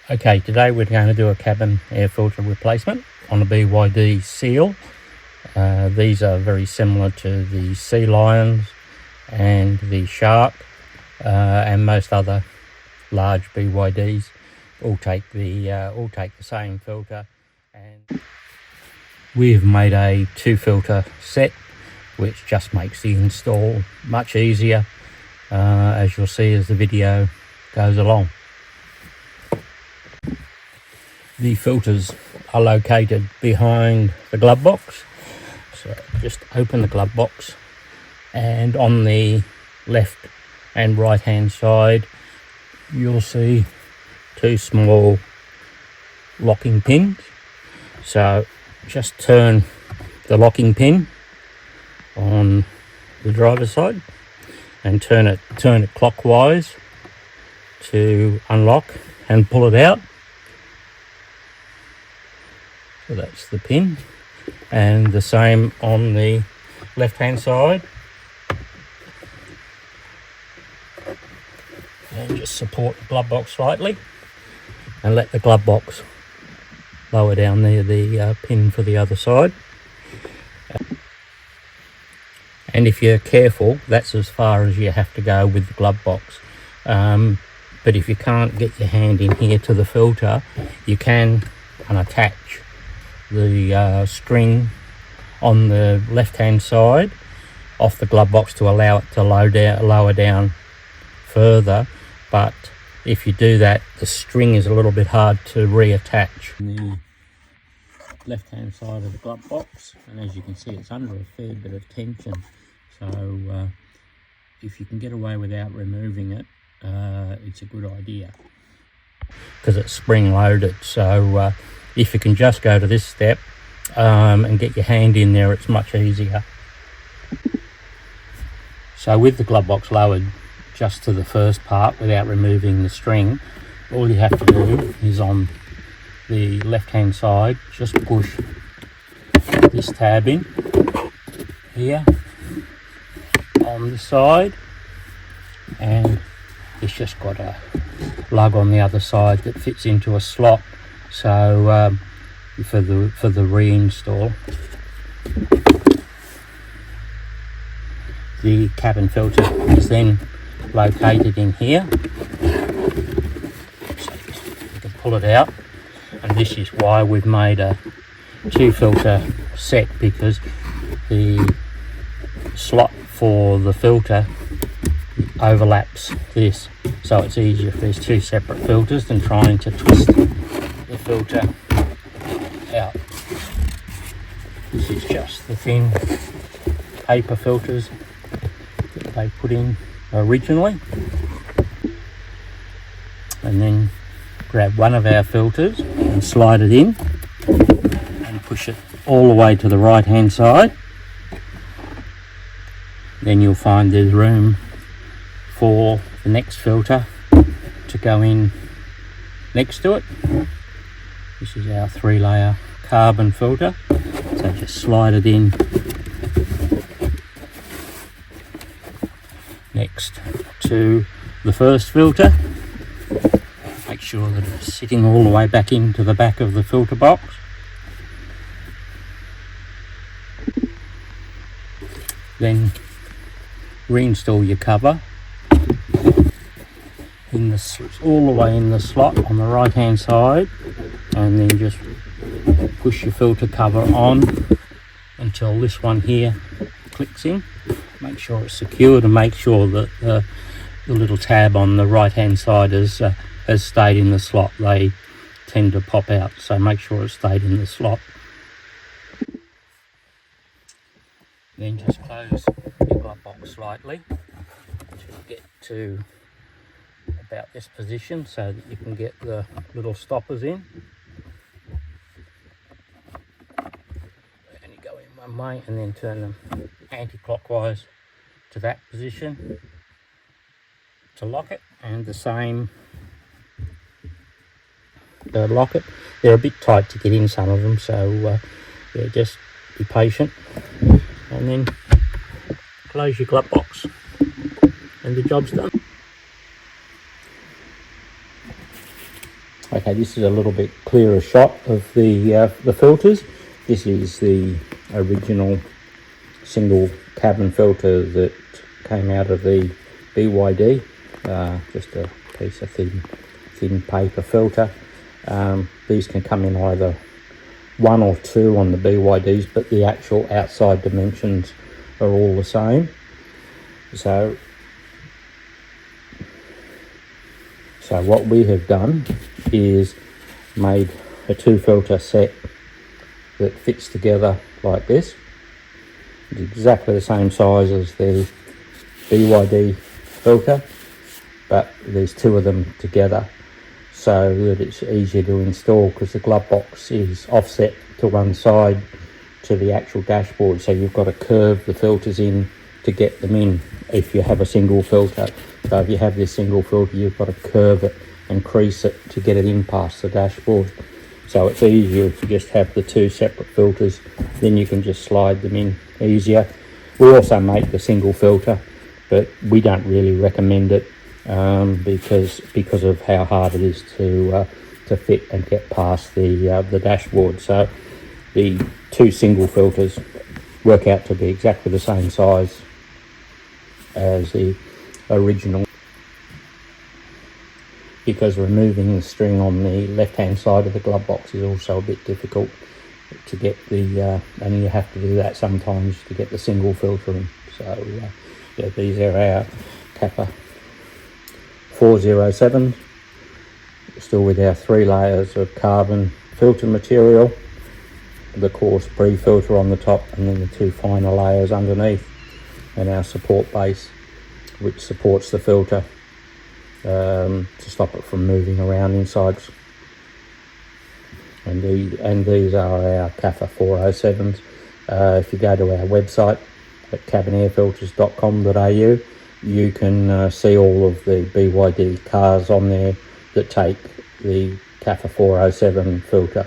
Okay, today we're going to do a cabin air filter replacement on a BYD Seal. These are very similar to the SEALIONs and the Shark and most other large BYDs. All take the same filter, and we've made a 2-filter set, which just makes the install much easier, as you'll see as the video goes along. The filters are located behind the glove box, so just open the glove box, and on the left and right hand side you'll see 2 small locking pins. So just turn the locking pin on the driver's side and turn it clockwise to unlock and pull it out. So that's the pin, and the same on the left hand side. And just support the glove box slightly and let the glove box lower down there the pin for the other side. And if you're careful, that's as far as you have to go with the glove box. But if you can't get your hand in here to the filter, you can unattach the string on the left hand side off the glove box to allow it to lower down further. But if you do that, the string is a little bit hard to reattach. The left hand side of the glove box, and as you can see, it's under a fair bit of tension, so if you can get away without removing it, it's a good idea because it's spring loaded. So if you can just go to this step and get your hand in there, it's much easier. So with the glove box lowered just to the first part without removing the string, all you have to do is on the left hand side just push this tab in here on the side, and it's just got a lug on the other side that fits into a slot. So for the reinstall, the cabin filter is then located in here, so you can pull it out. And this is why we've made a 2-filter set, because the slot for the filter overlaps this, so it's easier if there's 2 separate filters than trying to twist the filter out. This is just the thin paper filters that they put in originally, and then grab one of our filters and slide it in and push it all the way to the right hand side. Then you'll find there's room for the next filter to go in next to it. This is our 3-layer carbon filter, so just slide it in next to the first filter. Make sure that it's sitting all the way back into the back of the filter box. Then reinstall your cover in all the way in the slot on the right hand side, and then just push your filter cover on until this one here clicks in. Make sure it's secured, and make sure that the little tab on the right hand side has stayed in the slot. They tend to pop out, so make sure it stayed in the slot. Then just close your glove box slightly to get to about this position so that you can get the little stoppers in. And you go in one way and then turn them anti-clockwise to that position to lock it, and the same to lock it. They're a bit tight to get in, some of them, so yeah, just be patient, and then close your glove box and the job's done. Okay, this is a little bit clearer shot of the filters. This is the original single cabin filter that came out of the BYD, just a piece of thin paper filter. These can come in either 1 or 2 on the BYDs, but the actual outside dimensions are all the same. So what we have done is made a 2 filter set that fits together like this. It's exactly the same size as the BYD filter, but there's 2 of them together so that it's easier to install, because the glove box is offset to one side to the actual dashboard, so you've got to curve the filters in to get them in if you have a single filter. So if you have this single filter, you've got to curve it and crease it to get it in past the dashboard. So it's easier if you just have the 2 separate filters, then you can just slide them in easier. We also make the single filter, but we don't really recommend it because of how hard it is to fit and get past the dashboard. So the 2 single filters work out to be exactly the same size as the original, because removing the string on the left hand side of the glove box is also a bit difficult to get the and you have to do that sometimes to get the single filter in. So yeah, these are our Kappa 407, still with our 3 layers of carbon filter material, the coarse pre-filter on the top, and then the 2 finer layers underneath, and our support base which supports the filter to stop it from moving around inside. And these are our Kappa 407s. If you go to our website at cabinairfilters.com.au, you can see all of the BYD cars on there that take the Kappa 407 filter.